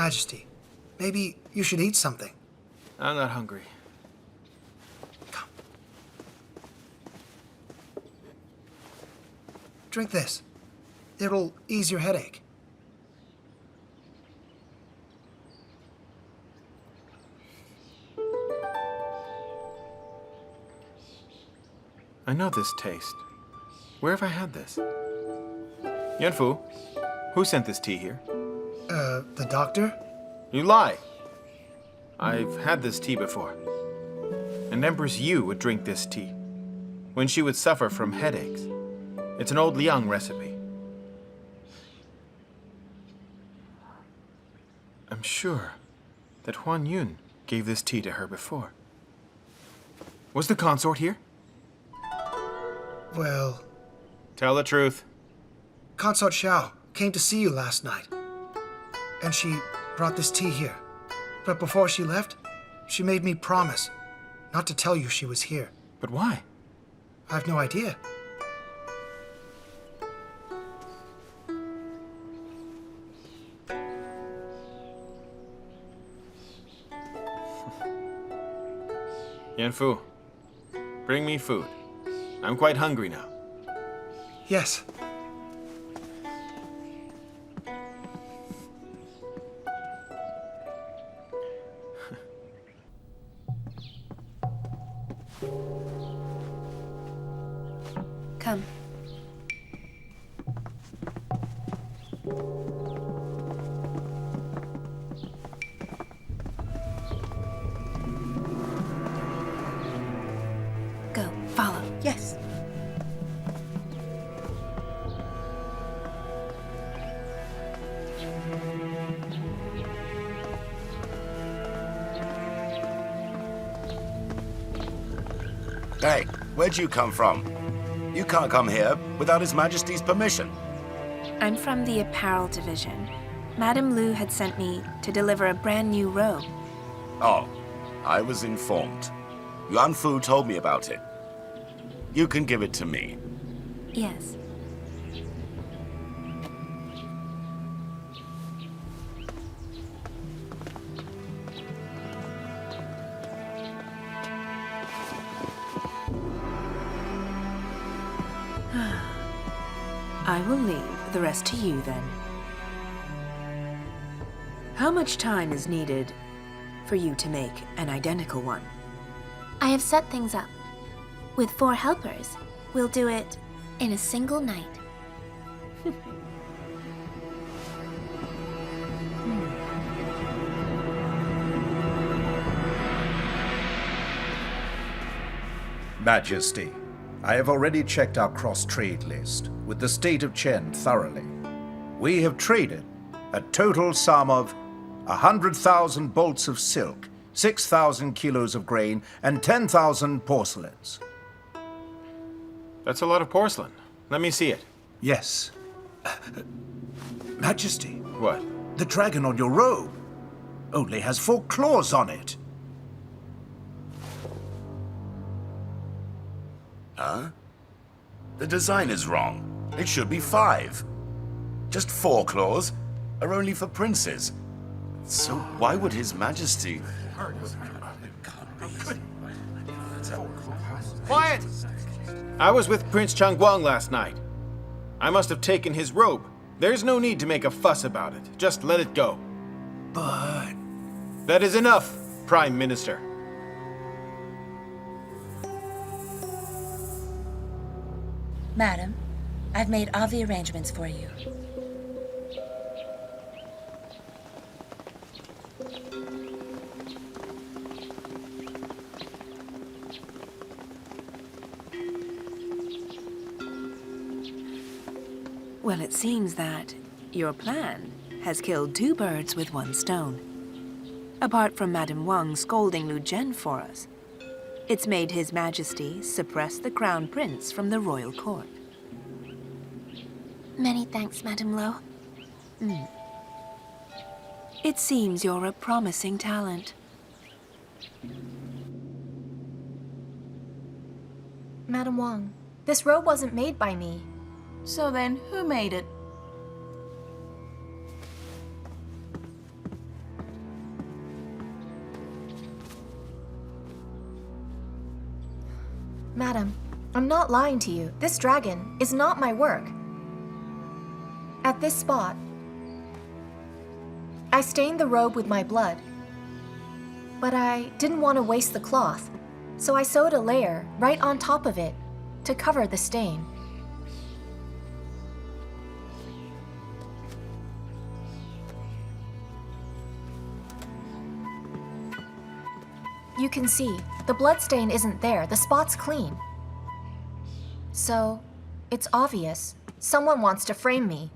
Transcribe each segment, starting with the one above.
Majesty, maybe you should eat something. I'm not hungry. Come. Drink this. It'll ease your headache. I know this taste. Where have I had this? Yanfu, who sent this tea here? The doctor? You lie. I've had this tea before. An Empress Yu would drink this tea when she would suffer from headaches. It's an old Liying recipe. I'm sure that Huan Yun gave this tea to her before. Was the consort here? Well, Tell the truth. Consort Xiao came to see you last night. And she brought this tea here. But before she left, she made me promise not to tell you she was here. But why? I have no idea. Yanfu, bring me food. I'm quite hungry now. Yes. Come. Go, follow. Yes. Hey, where'd you come from? You can't come here without His Majesty's permission. I'm from the apparel division. Madame Lu had sent me to deliver a brand new robe. Oh, I was informed. Yuan Fu told me about it. You can give it to me. Yes. I will leave the rest to you then. How much time is needed for you to make an identical one? I have set things up. With 4 helpers, we'll do it in a single night. Majesty, I have already checked our cross-trade list with the state of Chen thoroughly. We have traded a total sum of 100,000 bolts of silk, 6,000 kilos of grain, and 10,000 porcelains. That's a lot of porcelain. Let me see it. Yes. Majesty, What? the dragon on your robe only has 4 claws on it. Huh? The design is wrong. It should be 5. Just 4 claws are only for princes. So why would His Majesty... Quiet! I was with Prince Changguang last night. I must have taken his robe. There's no need to make a fuss about it. Just let it go. But... That is enough, Prime Minister. Madam, I've made all the arrangements for you. Well, it seems that your plan has killed 2 birds with 1 stone. Apart from Madame Wang scolding Lu Zhen for us, it's made His Majesty suppress the Crown Prince from the royal court. Many thanks, Madame Lo. It seems you're a promising talent. Madame Wang, this robe wasn't made by me. So then, who made it? Madam, I'm not lying to you. This dragon is not my work. At this spot, I stained the robe with my blood. But I didn't want to waste the cloth, so I sewed a layer right on top of it to cover the stain. You can see, the bloodstain isn't there, the spot's clean. So, it's obvious, someone wants to frame me.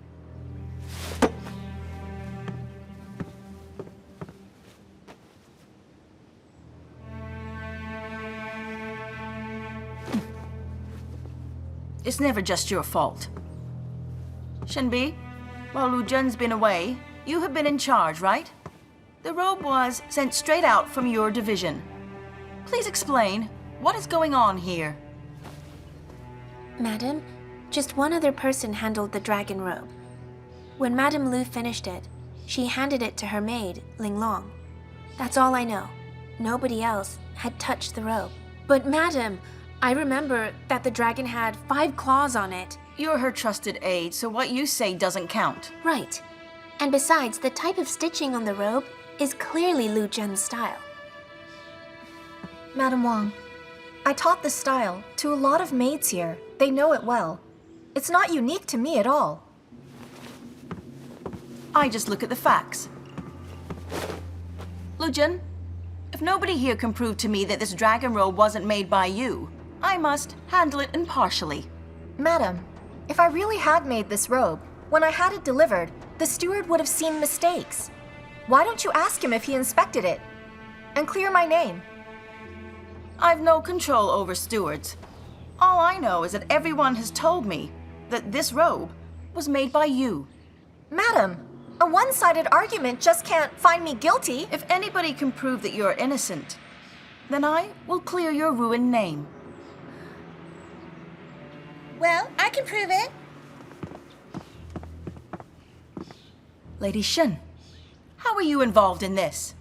It's never just your fault. Shenbi, while Lu Zhen's been away, you have been in charge, right? The robe was sent straight out from your division. Please explain, what is going on here? Madam, just one other person handled the dragon robe. When Madame Lu finished it, she handed it to her maid, Ling Long. That's all I know. Nobody else had touched the robe. But Madam, I remember that the dragon had 5 claws on it. You're her trusted aide, so what you say doesn't count. Right. And besides, the type of stitching on the robe is clearly Lu Zhen's style. Madam Wang, I taught this style to a lot of maids here. They know it well. It's not unique to me at all. I just look at the facts. Lu Zhen, if nobody here can prove to me that this dragon robe wasn't made by you, I must handle it impartially. Madam, if I really had made this robe, when I had it delivered, the steward would have seen mistakes. Why don't you ask him if he inspected it? And clear my name. I've no control over stewards. All I know is that everyone has told me that this robe was made by you. Madam, a one-sided argument just can't find me guilty. If anybody can prove that you're innocent, then I will clear your ruined name. Well, I can prove it. Lady Shen, how are you involved in this?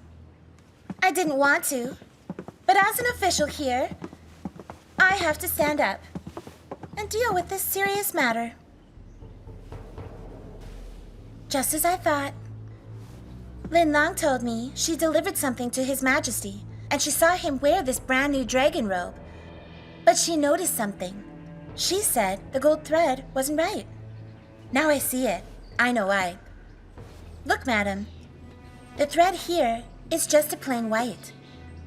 I didn't want to, but as an official here, I have to stand up and deal with this serious matter. Just as I thought. Lin Lang told me she delivered something to His Majesty, and she saw him wear this brand new dragon robe. But she noticed something. She said the gold thread wasn't right. Now I see it. I know why. Look, madam. The thread here is just a plain white.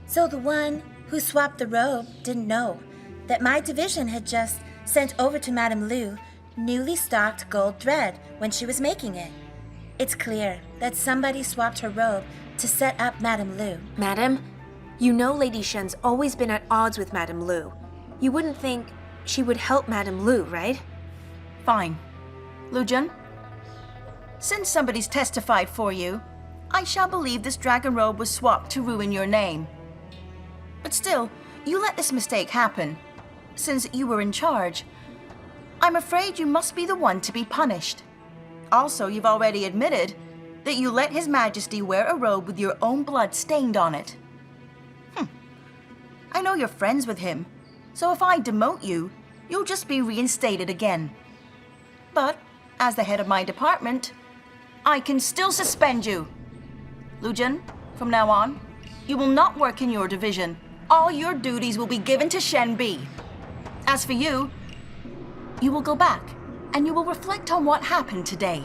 So the one who swapped the robe didn't know that my division had just sent over to Madame Lu newly stocked gold thread when she was making it. It's clear that somebody swapped her robe to set up Madame Lu. Madam, you know Lady Shen's always been at odds with Madame Lu. You wouldn't think she would help Madame Lu, right? Fine. Lu Zhen, since somebody's testified for you, I shall believe this dragon robe was swapped to ruin your name. But still, you let this mistake happen. Since you were in charge, I'm afraid you must be the one to be punished. Also, you've already admitted that you let His Majesty wear a robe with your own blood stained on it. I know you're friends with him, so if I demote you, you'll just be reinstated again. But, as the head of my department, I can still suspend you. Lu Zhen, from now on, you will not work in your division. All your duties will be given to Shenbi. As for you, you will go back, and you will reflect on what happened today.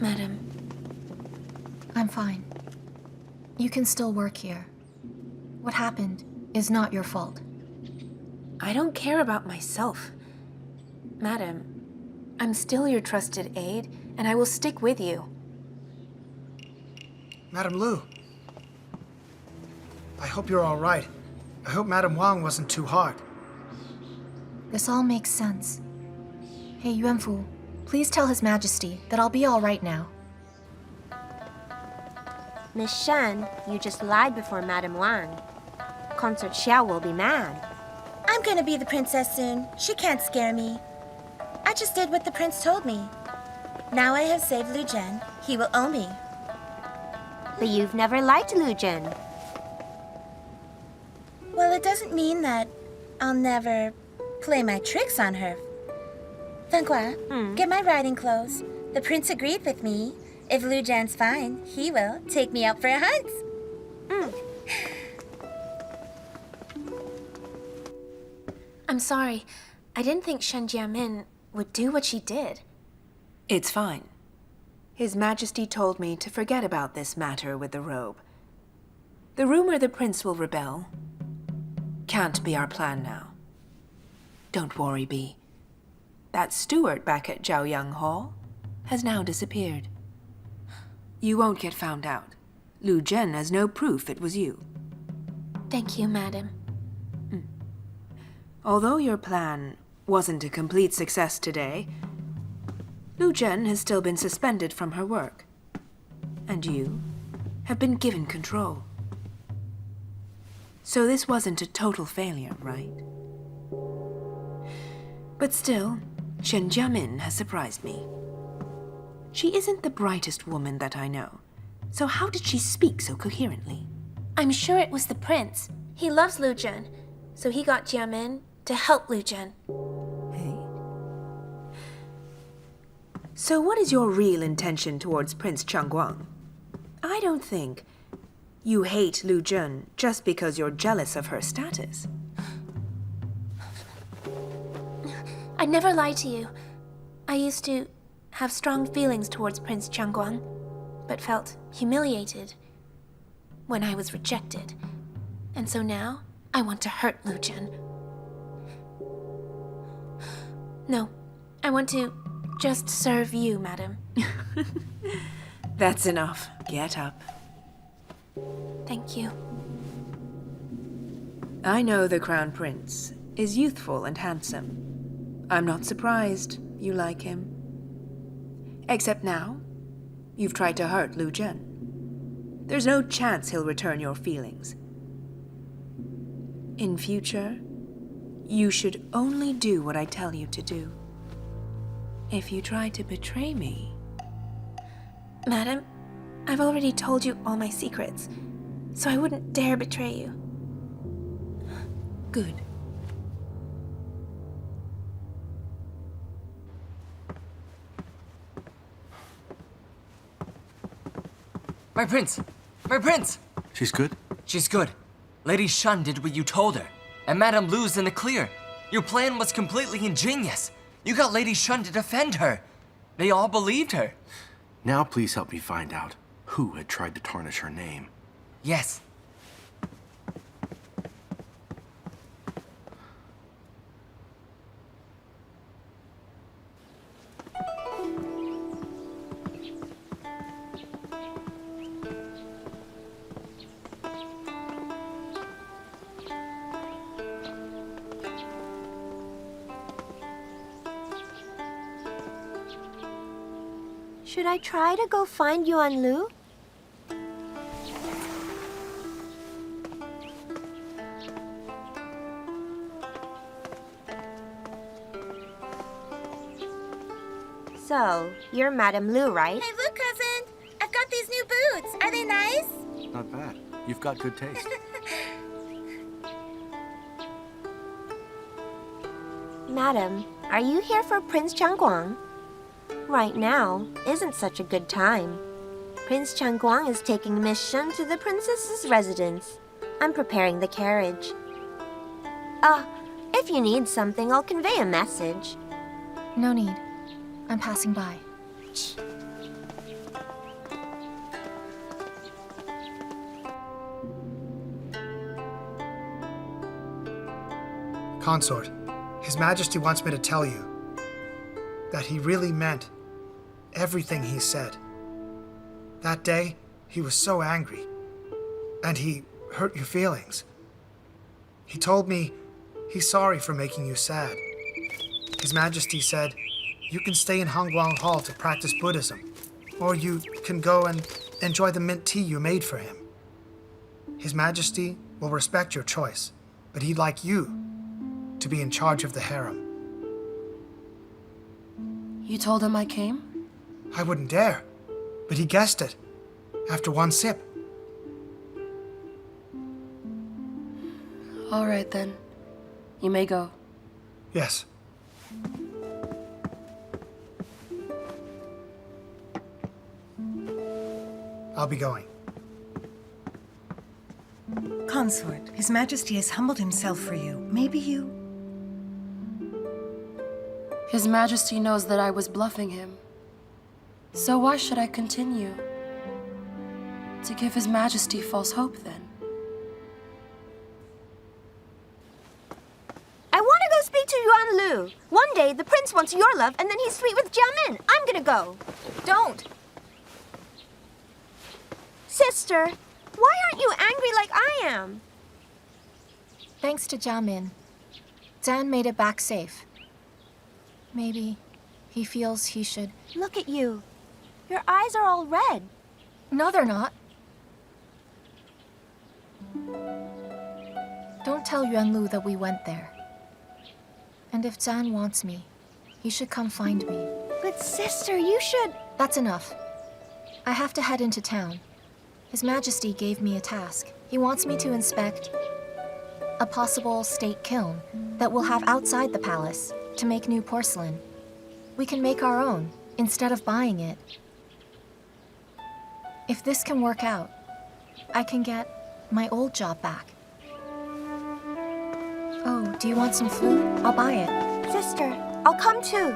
Madam, I'm fine. You can still work here. What happened is not your fault. I don't care about myself. Madam, I'm still your trusted aide, and I will stick with you. Madame Lu. I hope you're all right. I hope Madame Wang wasn't too hard. This all makes sense. Hey, Yuanfu, please tell His Majesty that I'll be all right now. Miss Shen, you just lied before Madame Wang. Consort Xiao will be mad. I'm gonna be the princess soon. She can't scare me. I just did what the prince told me. Now I have saved Lu Zhen. He will owe me. But you've never liked Lu Zhen. Well, it doesn't mean that I'll never play my tricks on her. Fangua, get my riding clothes. The prince agreed with me. If Lu Zhen's fine, he will take me out for a hunt. I'm sorry. I didn't think Shen Jiamin would do what she did. It's fine. His Majesty told me to forget about this matter with the robe. The rumor the prince will rebel can't be our plan now. Don't worry, Bee. That steward back at Zhaoyang Hall has now disappeared. You won't get found out. Lu Zhen has no proof it was you. Thank you, madam. Although your plan wasn't a complete success today, Lu Zhen has still been suspended from her work. And you have been given control. So this wasn't a total failure, right? But still, Shen Jiamin has surprised me. She isn't the brightest woman that I know. So how did she speak so coherently? I'm sure it was the prince. He loves Lu Zhen, so he got Jiamin to help Lu Zhen. Hey? So what is your real intention towards Prince Changguang? I don't think you hate Lu Zhen just because you're jealous of her status. I'd never lie to you. I used to have strong feelings towards Prince Changguang, but felt humiliated when I was rejected. And so now, I want to hurt Lu Zhen. No, I want to just serve you, madam. That's enough. Get up. Thank you. I know the Crown Prince is youthful and handsome. I'm not surprised you like him. Except now, you've tried to hurt Lu Zhen. There's no chance he'll return your feelings. In future, you should only do what I tell you to do. If you try to betray me... Madam, I've already told you all my secrets, so I wouldn't dare betray you. Good. My prince! My prince! She's good? She's good. Lady Shen did what you told her, and Madame Lu's in the clear. Your plan was completely ingenious. You got Lady Shen to defend her. They all believed her. Now please help me find out who had tried to tarnish her name. Yes. Should I try to go find Yuan Lu? So, you're Madame Lu, right? Hey, look, cousin. I've got these new boots. Are they nice? Not bad. You've got good taste. Madam, are you here for Prince Changguang? Right now isn't such a good time. Prince Changguang is taking Miss Shen to the princess's residence. I'm preparing the carriage. If you need something, I'll convey a message. No need. I'm passing by. Consort, His Majesty wants me to tell you that he really meant everything he said. That day, he was so angry, and he hurt your feelings. He told me he's sorry for making you sad. His Majesty said you can stay in Hongguang Hall to practice Buddhism, or you can go and enjoy the mint tea you made for him. His Majesty will respect your choice, but he'd like you to be in charge of the harem. You told him I came? I wouldn't dare, but he guessed it after one sip. All right, then. You may go. Yes. I'll be going. Consort, His Majesty has humbled himself for you. Maybe you... His Majesty knows that I was bluffing him. So why should I continue? To give His Majesty false hope, then? I want to go speak to Yuan Lu. One day, the prince wants your love, and then he's sweet with Jiamin. I'm gonna go. Don't! Sister, why aren't you angry like I am? Thanks to Jiamin, Zhen made it back safe. Maybe he feels he should... Look at you. Your eyes are all red. No, they're not. Don't tell Yuan Lu that we went there. And if Zhan wants me, he should come find me. But sister, you should... That's enough. I have to head into town. His Majesty gave me a task. He wants me to inspect a possible state kiln that we'll have outside the palace to make new porcelain. We can make our own instead of buying it. If this can work out, I can get my old job back. Oh, do you want some food? I'll buy it. Sister, I'll come too.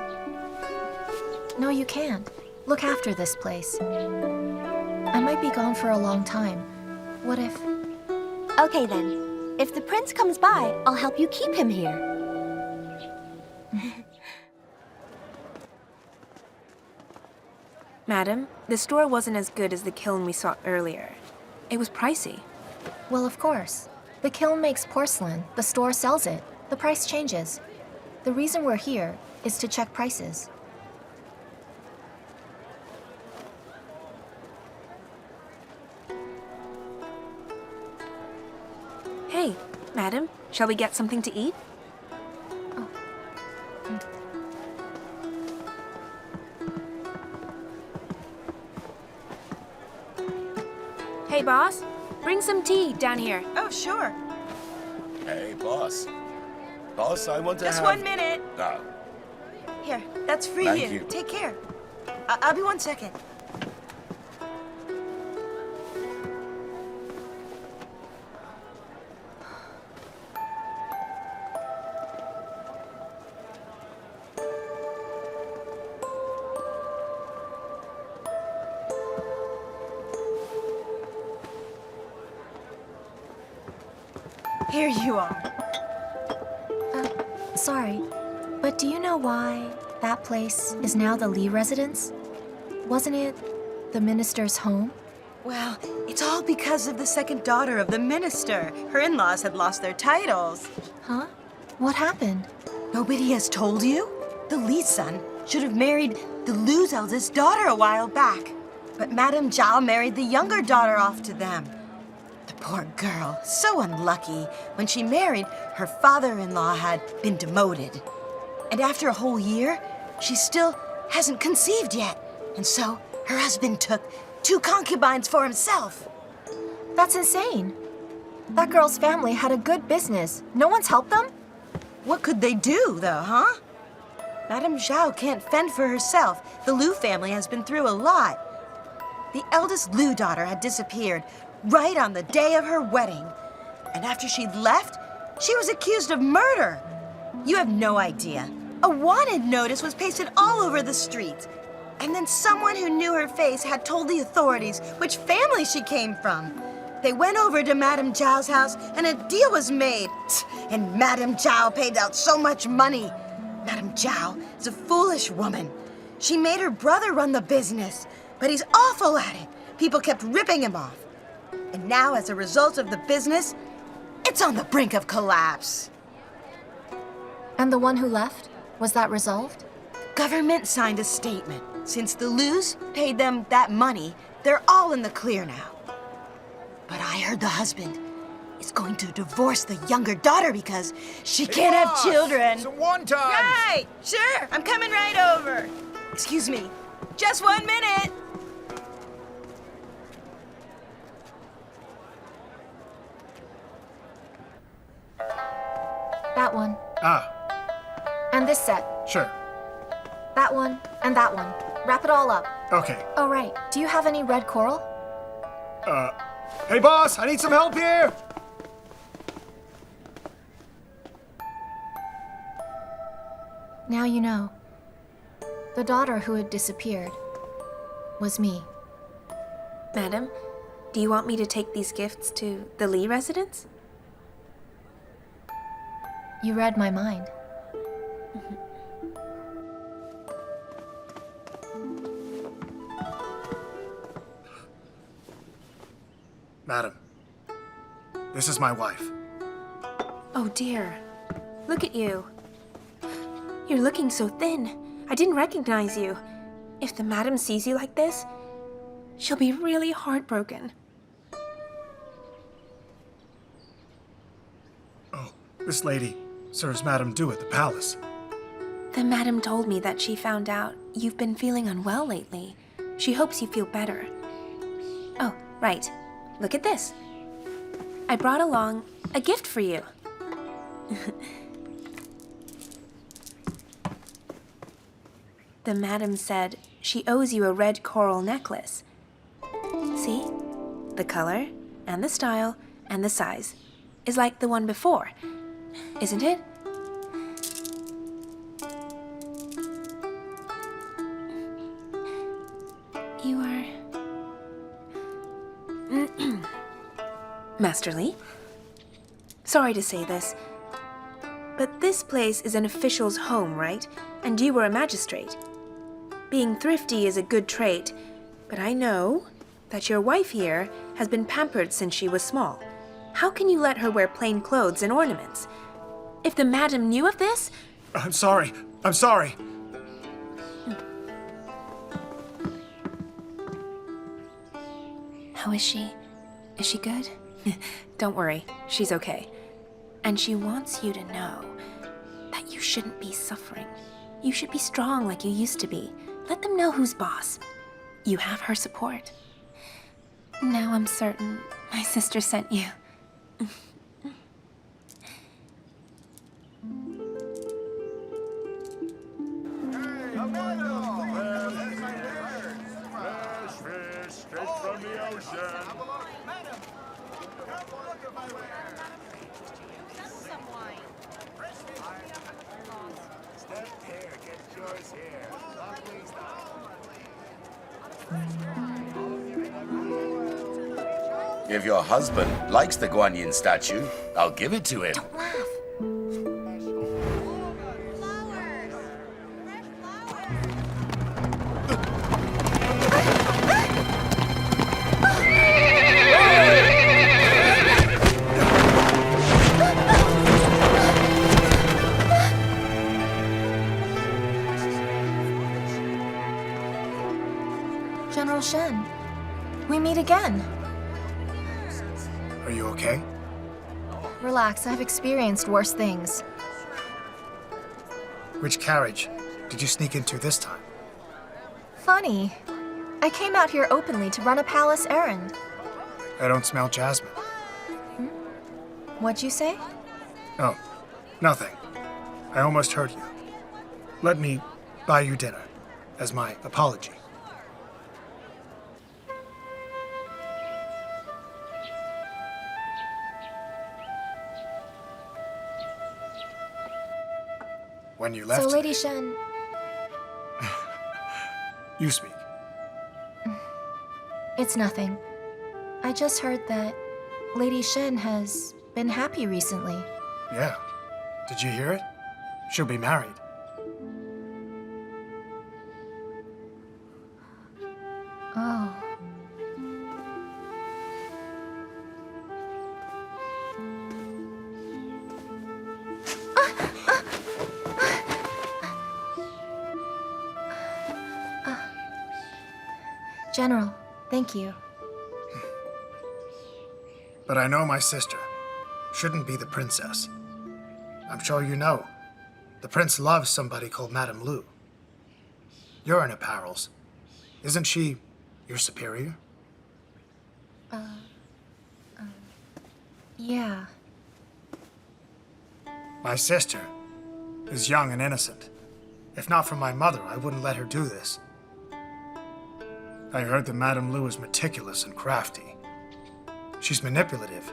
No, you can't. Look after this place. I might be gone for a long time. What if... Okay then. If the prince comes by, I'll help you keep him here. Madam, the store wasn't as good as the kiln we saw earlier. It was pricey. Well, of course. The kiln makes porcelain. The store sells it. The price changes. The reason we're here is to check prices. Hey, madam, shall we get something to eat? Hey, boss, bring some tea down here. Oh, sure. Hey, boss. Boss, I want to Just have... 1 minute. Ah, Here, that's for Thank you. you. Take care. I'll be 1 second. Here you are. Sorry, but do you know why that place is now the Li residence? Wasn't it the minister's home? Well, it's all because of the second daughter of the minister. Her in-laws had lost their titles. Huh? What happened? Nobody has told you? The Li son should have married the Lu's eldest daughter a while back. But Madame Zhao married the younger daughter off to them. The poor girl, so unlucky. When she married, her father-in-law had been demoted. And after a whole year, she still hasn't conceived yet. And so her husband took 2 concubines for himself. That's insane. That girl's family had a good business. No one's helped them? What could they do, though, huh? Madame Zhao can't fend for herself. The Lu family has been through a lot. The eldest Lu daughter had disappeared right on the day of her wedding. And after she'd left, she was accused of murder. You have no idea. A wanted notice was pasted all over the streets. And then someone who knew her face had told the authorities which family she came from. They went over to Madame Zhao's house and a deal was made. And Madame Zhao paid out so much money. Madame Zhao is a foolish woman. She made her brother run the business, but he's awful at it. People kept ripping him off. And now, as a result of the business, it's on the brink of collapse. And the one who left? Was that resolved? Government signed a statement. Since the Lu's paid them that money, they're all in the clear now. But I heard the husband. is going to divorce the younger daughter because she can't have children. Some wonton! Right, sure, I'm coming right over. Excuse me, just 1 minute. That one. Ah, And this set. sure. That one and that one. Wrap it all up. Okay. Oh, right. Do you have any red coral? Hey, boss, I need some help here! Now you know. The daughter who had disappeared was me. Madam, do you want me to take these gifts to the Li residence? You read my mind. Madam, this is my wife. Oh dear. Look at you. You're looking so thin. I didn't recognize you. If the madam sees you like this, she'll be really heartbroken. Oh, this lady serves Madame Du at the palace. The madam told me that she found out you've been feeling unwell lately. She hopes you feel better. Oh, right. Look at this. I brought along a gift for you. The madam said she owes you a red coral necklace. See? The color, and the style, and the size is like the one before, isn't it? You are... Master Li? Sorry to say this, but this place is an official's home, right? And you were a magistrate. Being thrifty is a good trait, but I know that your wife here has been pampered since she was small. How can you let her wear plain clothes and ornaments? If the madam knew of this... I'm sorry. I'm sorry. How is she? Is she good? Don't worry, she's okay. And she wants you to know that you shouldn't be suffering. You should be strong like you used to be. Let them know who's boss. You have her support. Now I'm certain my sister sent you. If your husband likes the Guanyin statue, I'll give it to him. Don't laugh. General Shen, we meet again. Are you okay? Relax, I've experienced worse things. Which carriage did you sneak into this time? Funny. I came out here openly to run a palace errand. I don't smell jasmine. What'd you say? Oh, nothing. I almost hurt you. Let me buy you dinner as my apology. When you left... So, Lady Shen... You speak. It's nothing. I just heard that Lady Shen has been happy recently. Yeah. Did you hear it? She'll be married. Oh. General, thank you. But I know my sister. shouldn't be the princess. I'm sure you know, the prince loves somebody called Madame Lu. You're in apparels. Isn't she your superior? Yeah. My sister is young and innocent. If not for my mother, I wouldn't let her do this. I heard that Madame Lu is meticulous and crafty. She's manipulative.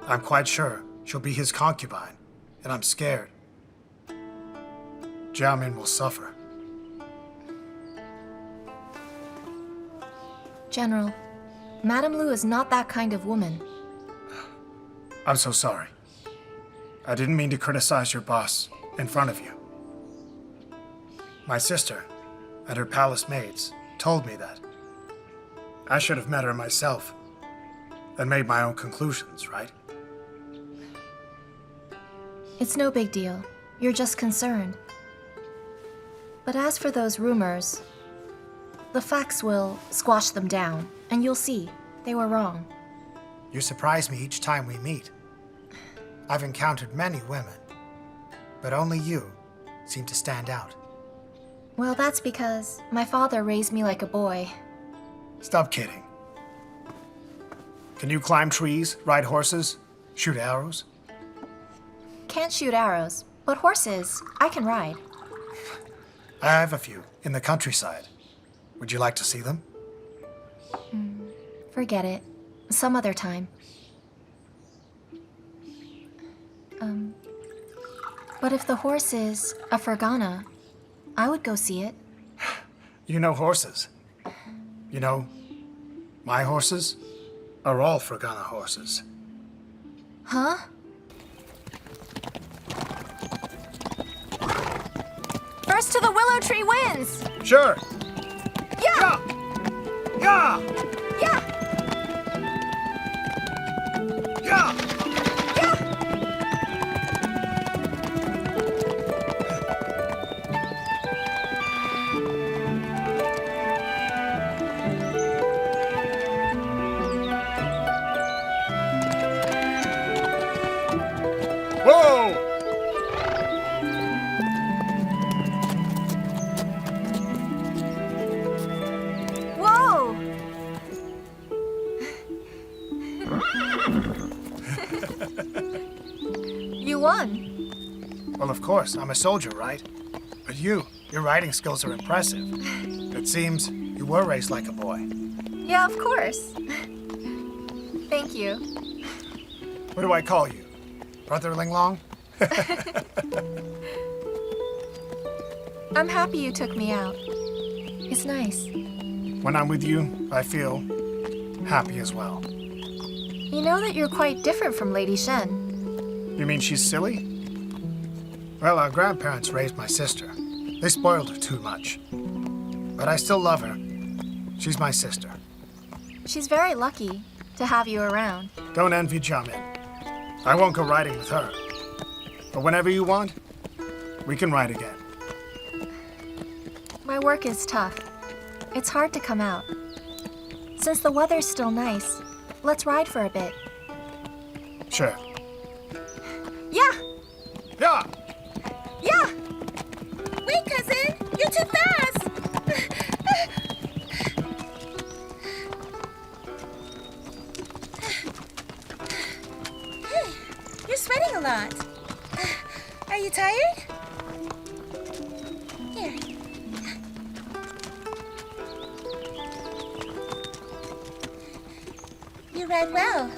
I'm quite sure she'll be his concubine, and I'm scared. Jiamin will suffer. General, Madame Lu is not that kind of woman. I'm so sorry. I didn't mean to criticize your boss in front of you. My sister and her palace maids told me that. I should have met her myself and made my own conclusions, right? It's no big deal. You're just concerned. But as for those rumors, the facts will squash them down, and you'll see they were wrong. You surprise me each time we meet. I've encountered many women, but only you seem to stand out. Well, that's because my father raised me like a boy. Stop kidding. Can you climb trees, ride horses, shoot arrows? Can't shoot arrows, but horses, I can ride. I have a few in the countryside. Would you like to see them? Forget it. Some other time. But if the horse is a Fergana, I would go see it. You know horses. You know, my horses are all Fergana horses. Huh? First to the willow tree wins! Sure. Yeah! Yeah! Yeah! Yeah! Whoa! Whoa! You won. Well, of course, I'm a soldier, right? But your riding skills are impressive. It seems you were raised like a boy. Yeah, of course. Thank you. What do I call you? Brother Linglong? I'm happy you took me out. It's nice. When I'm with you, I feel happy as well. You know that you're quite different from Lady Shen. You mean she's silly? Well, our grandparents raised my sister. They spoiled her too much. But I still love her. She's my sister. She's very lucky to have you around. Don't envy Jiamin. I won't go riding with her. But whenever you want, we can ride again. My work is tough. It's hard to come out. Since the weather's still nice, let's ride for a bit. Sure. Yeah! Yeah! Yeah! Wait, cousin! You're too fast! You're sweating a lot. Are you tired? Here. You ride well.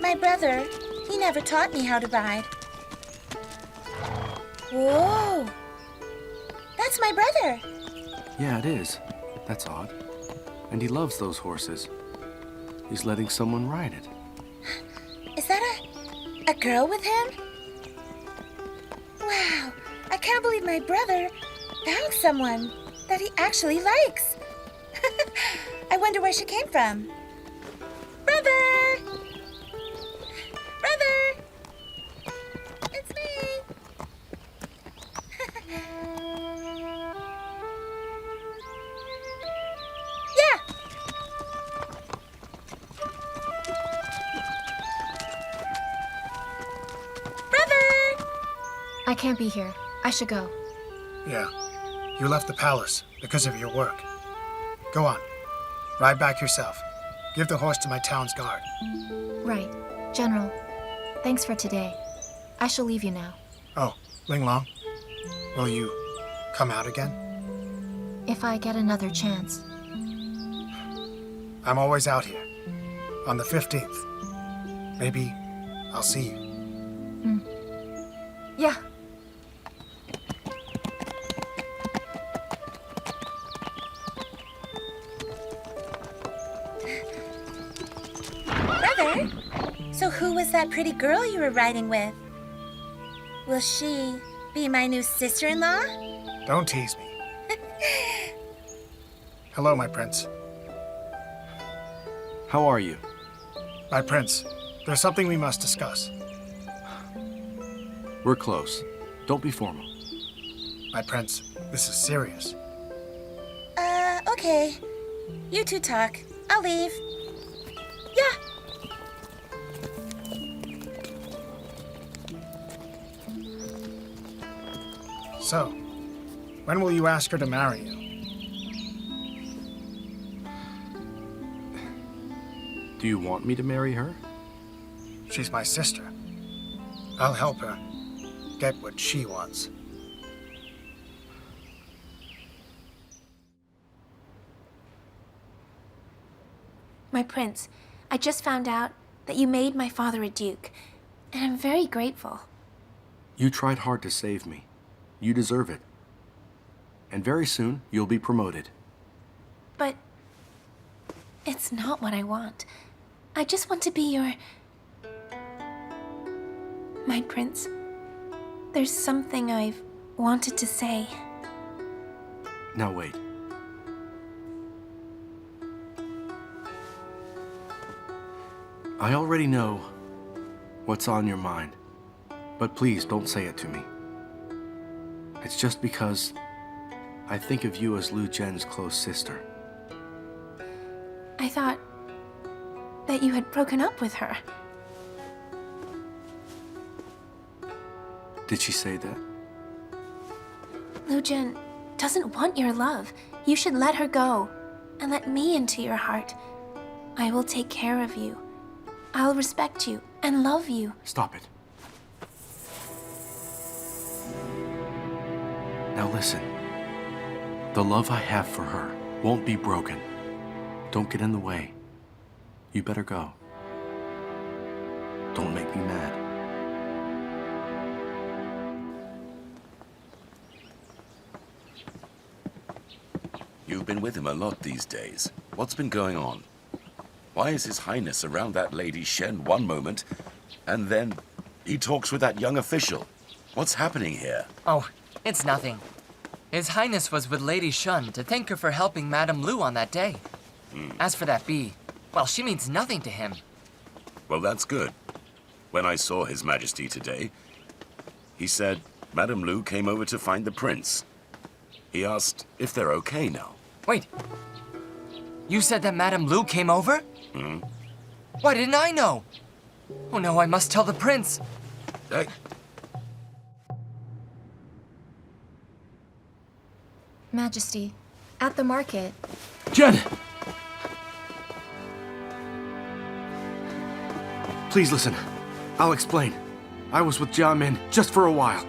My brother, he never taught me how to ride. Whoa! That's my brother. Yeah, it is. That's odd. And he loves those horses. He's letting someone ride it. Is that a girl with him? Wow, I can't believe my brother found someone that he actually likes. I wonder where she came from. Brother! Brother! It's me! Yeah! I can't be here. I should go. Yeah. You left the palace because of your work. Go on. Ride back yourself. Give the horse to my town's guard. Right. General, thanks for today. I shall leave you now. Oh, Linglong, will you come out again? If I get another chance. I'm always out here. On the 15th. Maybe I'll see you. Yeah. Brother, so who was that pretty girl you were riding with? Will she be my new sister-in-law? Don't tease me. Hello, my prince. How are you? My prince, there's something we must discuss. We're close. Don't be formal. My prince, this is serious. Okay. You two talk. I'll leave. Yeah. So, when will you ask her to marry you? Do you want me to marry her? She's my sister. I'll help her get what she wants. My prince, I just found out that you made my father a duke, and I'm very grateful. You tried hard to save me. You deserve it. And very soon, you'll be promoted. But it's not what I want. I just want to be your... My prince, there's something I've wanted to say. Now wait. I already know what's on your mind, but please don't say it to me. It's just because I think of you as Lu Zhen's close sister. I thought that you had broken up with her. Did she say that? Lu Zhen doesn't want your love. You should let her go and let me into your heart. I will take care of you. I'll respect you and love you. Stop it. Now listen. The love I have for her won't be broken. Don't get in the way. You better go. Don't make me mad. You've been with him a lot these days. What's been going on? Why is His Highness around that lady Chen one moment, and then he talks with that young official? What's happening here? Oh, it's nothing. His Highness was with Lady Shun to thank her for helping Madame Lu on that day. As for that bee, well, she means nothing to him. Well, that's good. When I saw His Majesty today, he said Madame Lu came over to find the prince. He asked if they're okay now. Wait. You said that Madame Lu came over? Why didn't I know? Oh no, I must tell the prince. Hey. Majesty, at the market. Zhen! Please listen. I'll explain. I was with Jiamin just for a while,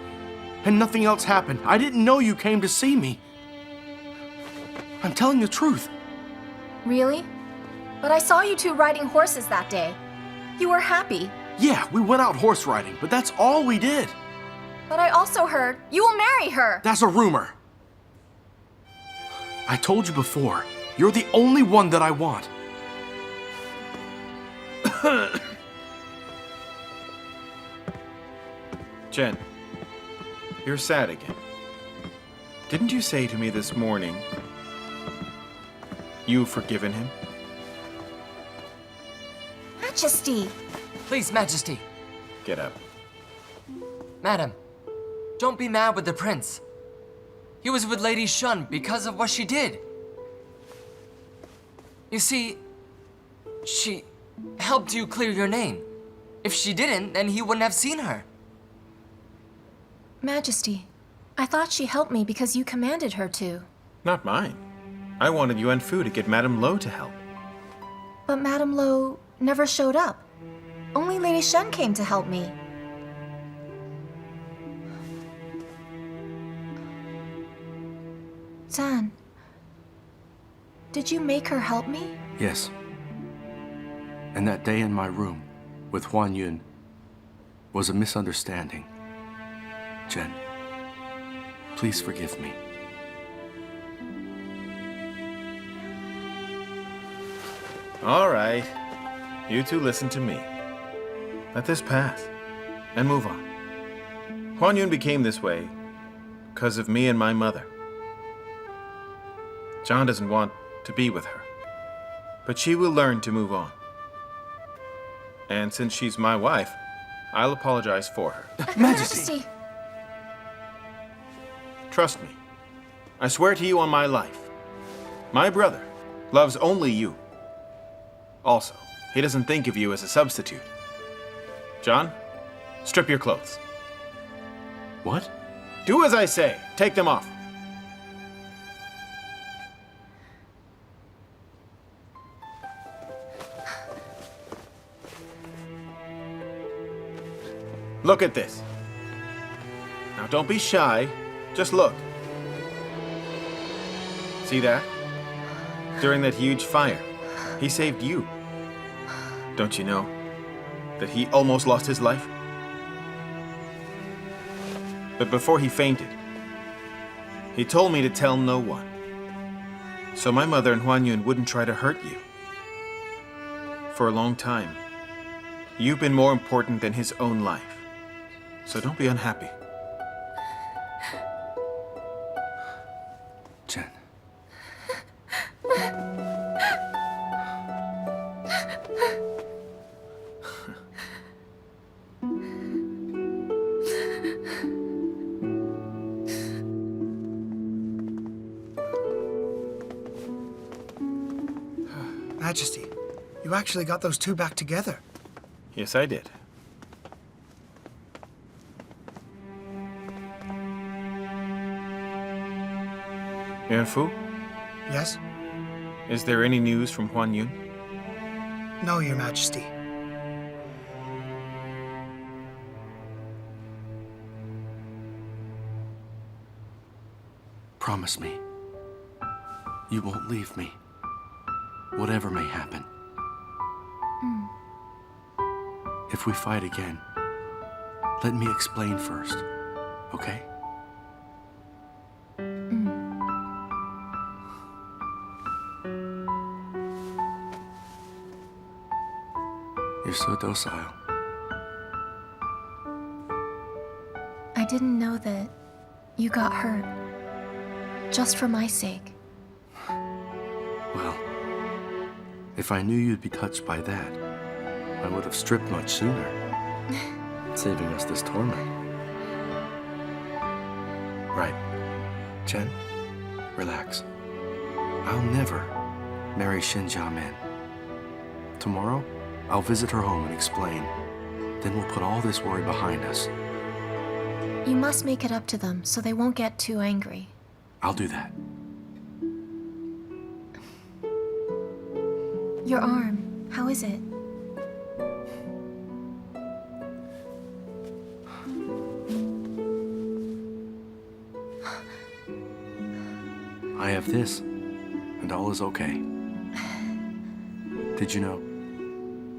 and nothing else happened. I didn't know you came to see me. I'm telling the truth. Really? But I saw you two riding horses that day. You were happy. Yeah, we went out horse riding, but that's all we did. But I also heard you will marry her. That's a rumor. I told you before, you're the only one that I want. Chen, you're sad again. Didn't you say to me this morning you've forgiven him? Majesty. Please, Majesty. Get up. Madam, don't be mad with the prince. He was with Lady Shun because of what she did. You see, she helped you clear your name. If she didn't, then he wouldn't have seen her. Majesty, I thought she helped me because you commanded her to. Not mine. I wanted Yuan Fu to get Madame Lo to help. But Madame Lo never showed up. Only Lady Shen came to help me. Zhan, did you make her help me? Yes. And that day in my room with Huan Yun was a misunderstanding. Zhen, please forgive me. All right. You two listen to me. Let this pass and move on. Huan Yun became this way because of me and my mother. John doesn't want to be with her, but she will learn to move on. And since she's my wife, I'll apologize for her. Majesty! Trust me. I swear to you on my life. My brother loves only you. Also, he doesn't think of you as a substitute. John, strip your clothes. What? Do as I say. Take them off. Look at this. Now don't be shy. Just look. See that? During that huge fire, he saved you. Don't you know that he almost lost his life? But before he fainted, he told me to tell no one. So my mother and Huan Yun wouldn't try to hurt you. For a long time, you've been more important than his own life. So don't be unhappy. Chen. Majesty, you actually got those two back together. Yes, I did. Yuan Fu, Yes? is there any news from Huan Yun? No, Your Majesty. Promise me, you won't leave me, whatever may happen. If we fight again, let me explain first, okay? You're so docile. I didn't know that you got hurt. Just for my sake. Well, if I knew you'd be touched by that, I would have stripped much sooner, saving us this torment. Right. Chen, relax. I'll never marry Shen Jiamen. Tomorrow, I'll visit her home and explain. Then we'll put all this worry behind us. You must make it up to them so they won't get too angry. I'll do that. Your arm, how is it? I have this, and all is okay. Did you know?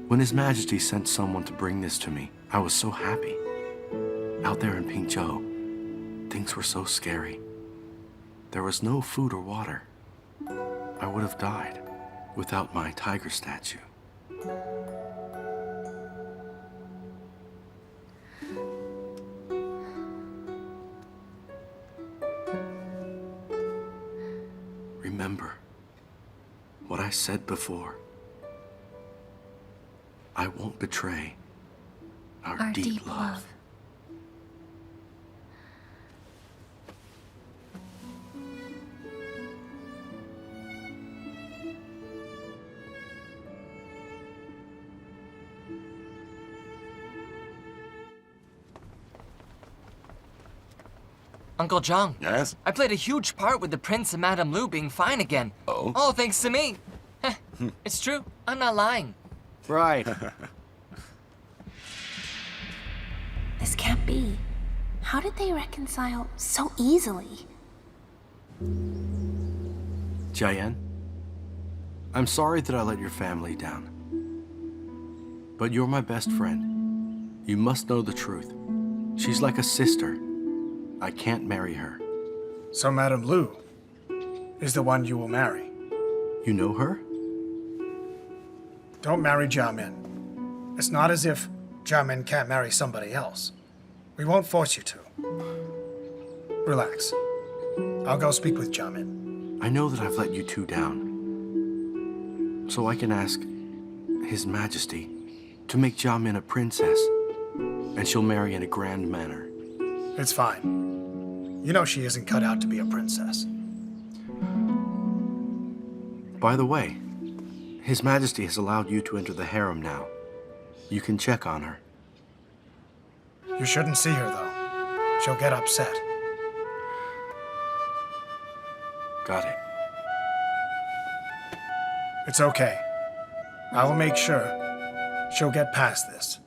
When His Majesty sent someone to bring this to me, I was so happy. Out there in Pingzhou, things were so scary. There was no food or water. I would have died without my tiger statue. Remember what I said before. I won't betray our deep love. Uncle Zhang. Yes? I played a huge part with the prince and Madame Lu being fine again. Oh? All thanks to me. Heh, it's true. I'm not lying. Right. This can't be. How did they reconcile so easily? Jiayan, I'm sorry that I let your family down. But you're my best friend. You must know the truth. She's like a sister. I can't marry her. So Madame Lu is the one you will marry. You know her? Don't marry Jiamin. It's not as if Jiamin can't marry somebody else. We won't force you to. Relax. I'll go speak with Jiamin. I know that I've let you two down. So I can ask His Majesty to make Jiamin a princess, and she'll marry in a grand manner. It's fine. You know she isn't cut out to be a princess. By the way, His Majesty has allowed you to enter the harem now. You can check on her. You shouldn't see her, though. She'll get upset. Got it. It's okay. I will make sure she'll get past this.